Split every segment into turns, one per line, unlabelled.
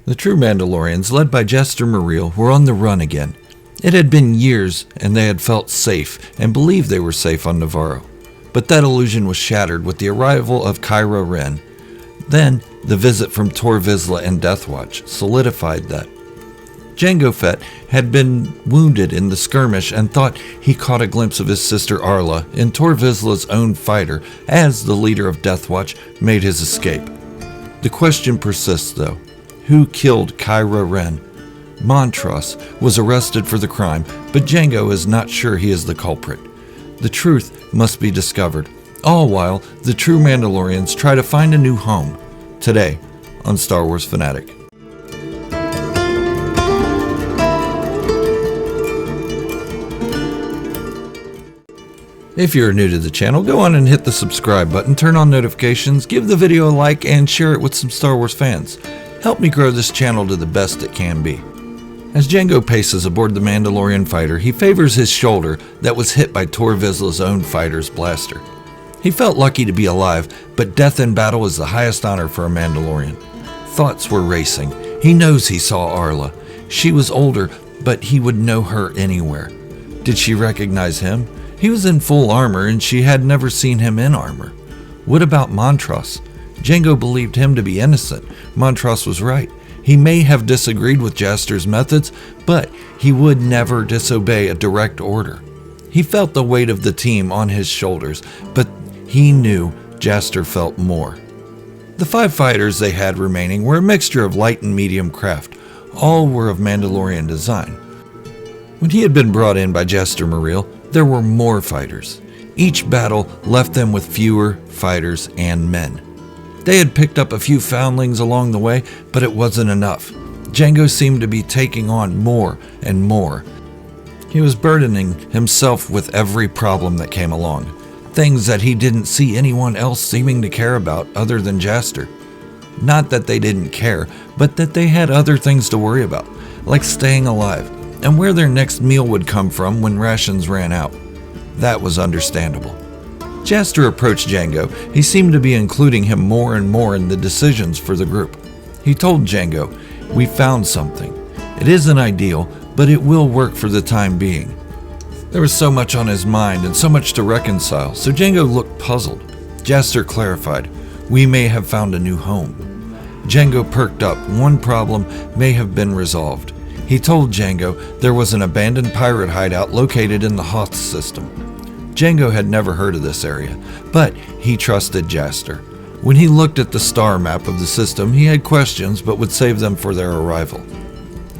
The True Mandalorians, led by Jaster Mereel, were on the run again. It had been years, and they had felt safe and believed they were safe on Navarro. But that illusion was shattered with the arrival of Kylo Ren. Then, the visit from Tor Vizsla and Deathwatch solidified that. Jango Fett had been wounded in the skirmish and thought he caught a glimpse of his sister Arla in Tor Vizsla's own fighter as the leader of Deathwatch made his escape. The question persists, though. Who killed Kylo Ren? Montross was arrested for the crime, but Jango is not sure he is the culprit. The truth must be discovered, all while the True Mandalorians try to find a new home. Today on Star Wars Fanatic. If you're new to the channel, go on and hit the subscribe button, turn on notifications, give the video a like, and share it with some Star Wars fans. Help me grow this channel to the best it can be. As Jango paces aboard the Mandalorian fighter, he favors his shoulder that was hit by Tor Vizsla's own fighter's blaster. He felt lucky to be alive, but death in battle is the highest honor for a Mandalorian. Thoughts were racing. He knows he saw Arla. She was older, but he would know her anywhere. Did she recognize him? He was in full armor, and she had never seen him in armor. What about Montross? Jango believed him to be innocent. Montross was right. He may have disagreed with Jaster's methods, but he would never disobey a direct order. He felt the weight of the team on his shoulders, but he knew Jaster felt more. The 5 fighters they had remaining were a mixture of light and medium craft. All were of Mandalorian design. When he had been brought in by Jaster Mereel, there were more fighters. Each battle left them with fewer fighters and men. They had picked up a few foundlings along the way, but it wasn't enough. Jango seemed to be taking on more and more. He was burdening himself with every problem that came along, things that he didn't see anyone else seeming to care about other than Jaster. Not that they didn't care, but that they had other things to worry about, like staying alive, and where their next meal would come from when rations ran out. That was understandable. Jaster approached Jango. He seemed to be including him more and more in the decisions for the group. He told Jango, "We found something. It isn't ideal, but it will work for the time being." There was so much on his mind and so much to reconcile, so Jango looked puzzled. Jaster clarified, "We may have found a new home." Jango perked up. One problem may have been resolved. He told Jango there was an abandoned pirate hideout located in the Hoth system. Jango had never heard of this area, but he trusted Jaster. When he looked at the star map of the system, he had questions but would save them for their arrival.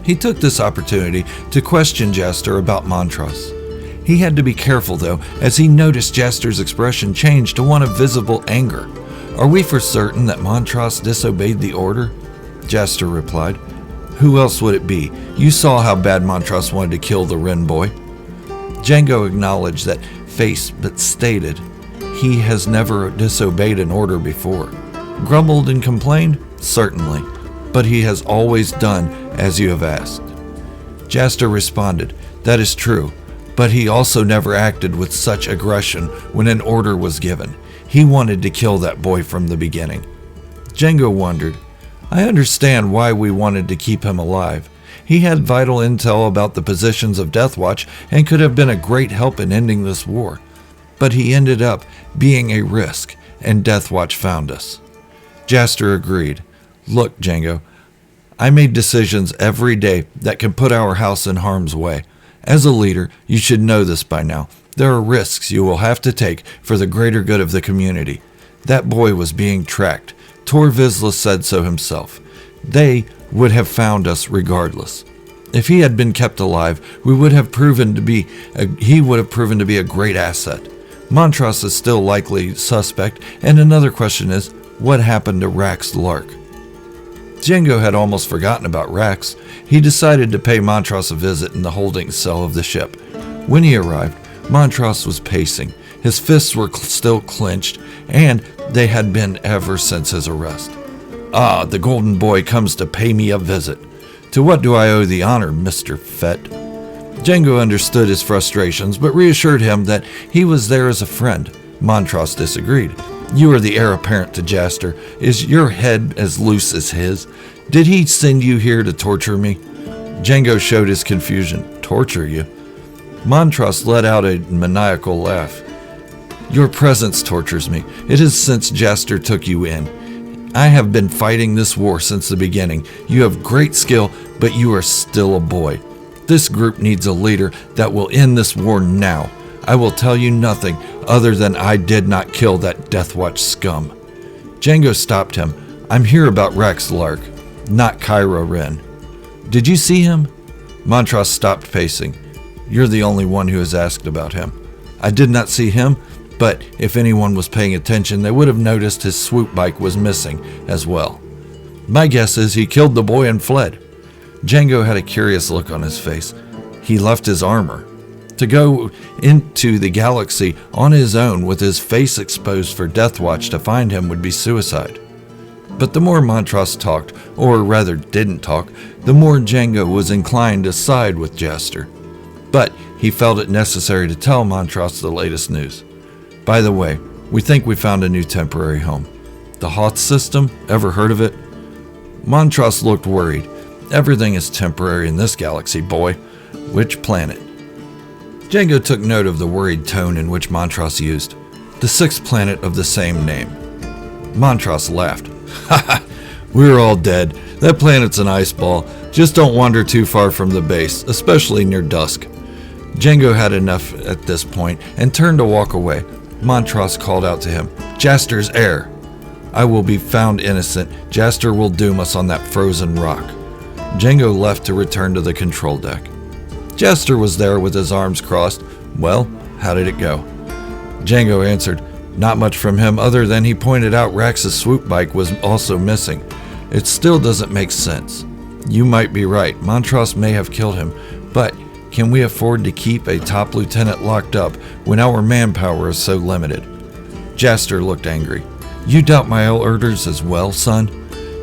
He took this opportunity to question Jaster about Montross. He had to be careful though, as he noticed Jaster's expression change to one of visible anger. "Are we for certain that Montross disobeyed the order?" Jaster replied. "Who else would it be? You saw how bad Montross wanted to kill the Ren boy." Jango acknowledged that face, but stated, "He has never disobeyed an order before." Grumbled and complained? Certainly, but he has always done as you have asked. Jaster responded, "That is true, but he also never acted with such aggression when an order was given. He wanted to kill that boy from the beginning." Jango wondered, "I understand why we wanted to keep him alive. He had vital intel about the positions of Deathwatch and could have been a great help in ending this war. But he ended up being a risk, and Deathwatch found us." Jaster agreed. "Look, Jango, I made decisions every day that could put our house in harm's way. As a leader, you should know this by now. There are risks you will have to take for the greater good of the community. That boy was being tracked. Tor Vizsla said so himself. They would have found us regardless. If he had been kept alive, he would have proven to be a great asset. Montross is still likely suspect, and another question is, what happened to Rax Lark?" Jango had almost forgotten about Rax. He decided to pay Montross a visit in the holding cell of the ship. When he arrived, Montross was pacing. His fists were still clenched, and they had been ever since his arrest. "Ah, the golden boy comes to pay me a visit. To what do I owe the honor, Mr. Fett?" Jango understood his frustrations, but reassured him that he was there as a friend. Montross disagreed. "You are the heir apparent to Jaster. Is your head as loose as his? Did he send you here to torture me? Jango showed his confusion. Torture you? Montross let out a maniacal laugh. Your presence tortures me. It is since Jaster took you in. I have been fighting this war since the beginning. You have great skill, but you are still a boy. This group needs a leader that will end this war now. I will tell you nothing other than I did not kill that Deathwatch scum. Jango stopped him. I'm here about Rex Lark, not Kylo Ren. Did you see him? Montross stopped pacing. You're the only one who has asked about him. I did not see him, but if anyone was paying attention, they would have noticed his swoop bike was missing as well. My guess is he killed the boy and fled. Jango had a curious look on his face. He left his armor. To go into the galaxy on his own with his face exposed for Deathwatch to find him would be suicide. But the more Montross talked, or rather didn't talk, the more Jango was inclined to side with Jaster. But he felt it necessary to tell Montross the latest news. By the way, we think we found a new temporary home. The Hoth system? Ever heard of it? Montross looked worried. Everything is temporary in this galaxy, boy. Which planet? Jango took note of the worried tone in which Montross used. The sixth planet of the same name. Montross laughed. Haha, we're all dead. That planet's an ice ball. Just don't wander too far from the base, especially near dusk. Jango had enough at this point and turned to walk away. Montross called out to him, Jaster's heir. I will be found innocent. Jaster will doom us on that frozen rock. Jango left to return to the control deck. Jaster was there with his arms crossed. Well, how did it go? Jango answered, not much from him other than he pointed out Rax's swoop bike was also missing. It still doesn't make sense. You might be right. Montross may have killed him, but can we afford to keep a top lieutenant locked up when our manpower is so limited? Jaster looked angry. You doubt my orders as well, son?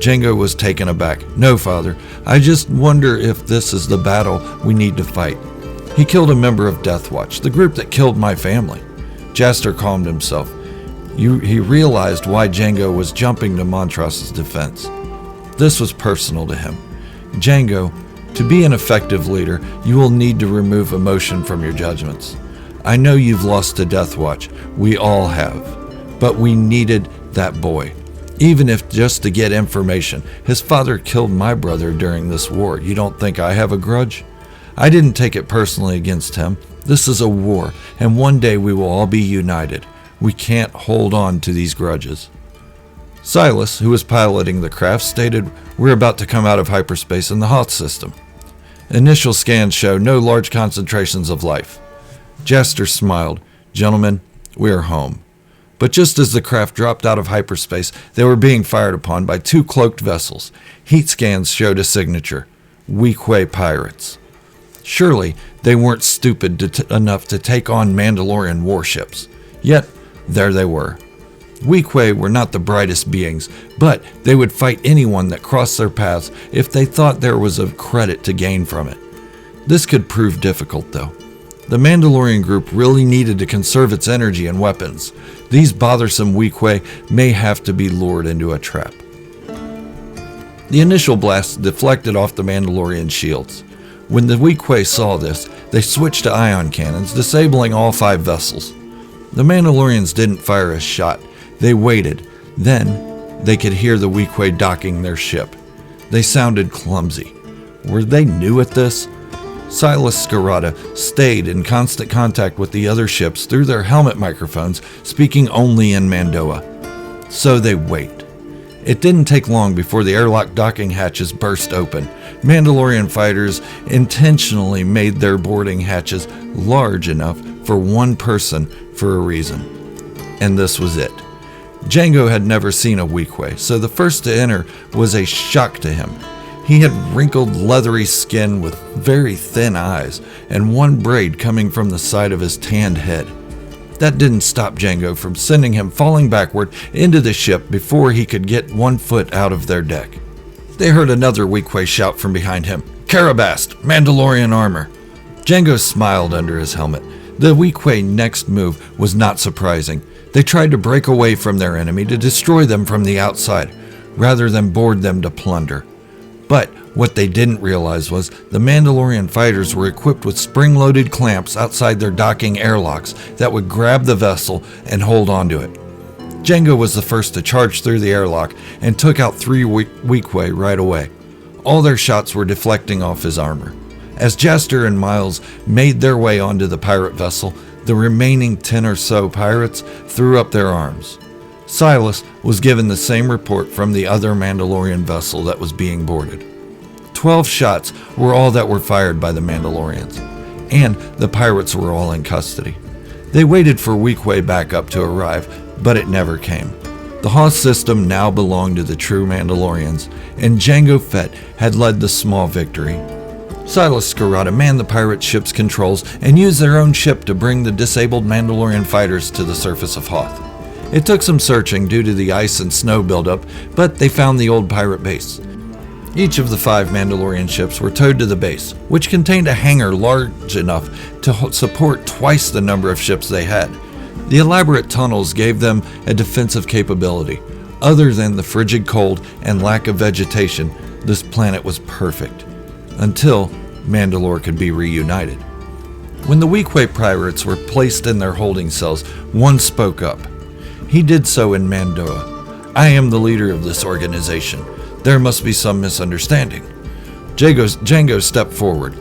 Jango was taken aback. No, father. I just wonder if this is the battle we need to fight. He killed a member of Deathwatch, the group that killed my family. Jaster calmed himself. He realized why Jango was jumping to Montross's defense. This was personal to him. Jango, to be an effective leader, you will need to remove emotion from your judgments. I know you've lost to Deathwatch. We all have. But we needed that boy. Even if just to get information. His father killed my brother during this war. You don't think I have a grudge? I didn't take it personally against him. This is a war, and one day we will all be united. We can't hold on to these grudges. Silas, who was piloting the craft, stated, We're about to come out of hyperspace in the Hoth system. Initial scans show no large concentrations of life. Jaster smiled. Gentlemen, we are home. But just as the craft dropped out of hyperspace, they were being fired upon by two cloaked vessels. Heat scans showed a signature. Weequay pirates. Surely they weren't stupid enough to take on Mandalorian warships. Yet, there they were. Weequay were not the brightest beings, but they would fight anyone that crossed their paths if they thought there was a credit to gain from it. This could prove difficult, though. The Mandalorian group really needed to conserve its energy and weapons. These bothersome Weequay may have to be lured into a trap. The initial blast deflected off the Mandalorian shields. When the Weequay saw this, they switched to ion cannons, disabling all 5 vessels. The Mandalorians didn't fire a shot. They waited. Then, they could hear the Weequay docking their ship. They sounded clumsy. Were they new at this? Silas Scarata stayed in constant contact with the other ships through their helmet microphones, speaking only in Mandoa. So they wait. It didn't take long before the airlock docking hatches burst open. Mandalorian fighters intentionally made their boarding hatches large enough for one person for a reason. And this was it. Jango had never seen a Weequay, so the first to enter was a shock to him. He had wrinkled, leathery skin with very thin eyes and one braid coming from the side of his tanned head. That didn't stop Jango from sending him falling backward into the ship before he could get 1 foot out of their deck. They heard another Weequay shout from behind him, Karabast, Mandalorian armor. Jango smiled under his helmet. The Weequay next move was not surprising. They tried to break away from their enemy to destroy them from the outside, rather than board them to plunder. But what they didn't realize was the Mandalorian fighters were equipped with spring-loaded clamps outside their docking airlocks that would grab the vessel and hold onto it. Jango was the first to charge through the airlock and took out 3 Weequay right away. All their shots were deflecting off his armor. As Jaster and Miles made their way onto the pirate vessel, the remaining 10 or so pirates threw up their arms. Silas was given the same report from the other Mandalorian vessel that was being boarded. 12 shots were all that were fired by the Mandalorians, and the pirates were all in custody. They waited for Weequay backup to arrive, but it never came. The Hoth system now belonged to the True Mandalorians, and Jango Fett had led the small victory. Silas Scarata manned the pirate ship's controls and used their own ship to bring the disabled Mandalorian fighters to the surface of Hoth. It took some searching due to the ice and snow buildup, but they found the old pirate base. Each of the 5 Mandalorian ships were towed to the base, which contained a hangar large enough to support twice the number of ships they had. The elaborate tunnels gave them a defensive capability. Other than the frigid cold and lack of vegetation, this planet was perfect. Until Mandalore could be reunited. When the Weequay pirates were placed in their holding cells, one spoke up. He did so in Mandoa. "I am the leader of this organization. There must be some misunderstanding." Jango stepped forward.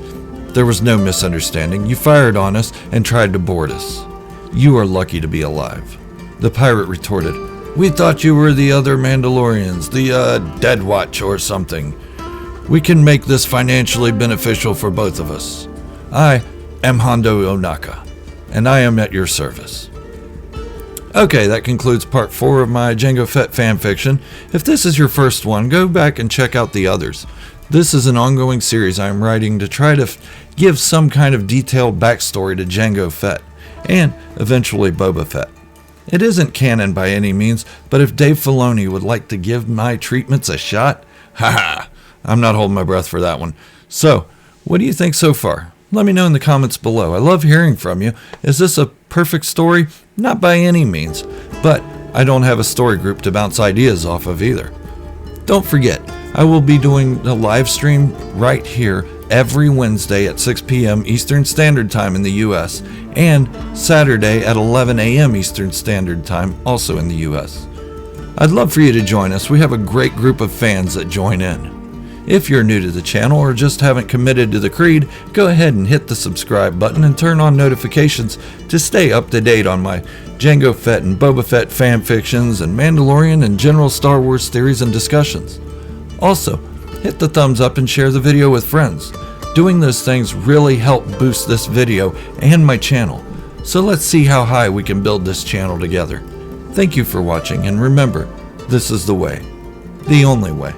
"There was no misunderstanding. You fired on us and tried to board us. You are lucky to be alive." The pirate retorted, "We thought you were the other Mandalorians, the Dead Watch or something. We can make this financially beneficial for both of us. I am Hondo Onaka, and I am at your service." Okay, that concludes part 4 of my Jango Fett fanfiction. If this is your first one, go back and check out the others. This is an ongoing series I am writing to try to give some kind of detailed backstory to Jango Fett, and eventually Boba Fett. It isn't canon by any means, but if Dave Filoni would like to give my treatments a shot, haha, I'm not holding my breath for that one. So, what do you think so far? Let me know in the comments below. I love hearing from you. Is this a perfect story? Not by any means, but I don't have a story group to bounce ideas off of either. Don't forget, I will be doing a live stream right here every Wednesday at 6 p.m. Eastern Standard Time in the US, and Saturday at 11 a.m. Eastern Standard Time, also in the US. I'd love for you to join us. We have a great group of fans that join in. If you're new to the channel or just haven't committed to the creed, go ahead and hit the subscribe button and turn on notifications to stay up to date on my Jango Fett and Boba Fett fanfictions and Mandalorian and general Star Wars theories and discussions. Also, hit the thumbs up and share the video with friends. Doing those things really help boost this video and my channel. So let's see how high we can build this channel together. Thank you for watching, and remember, this is the way. The only way.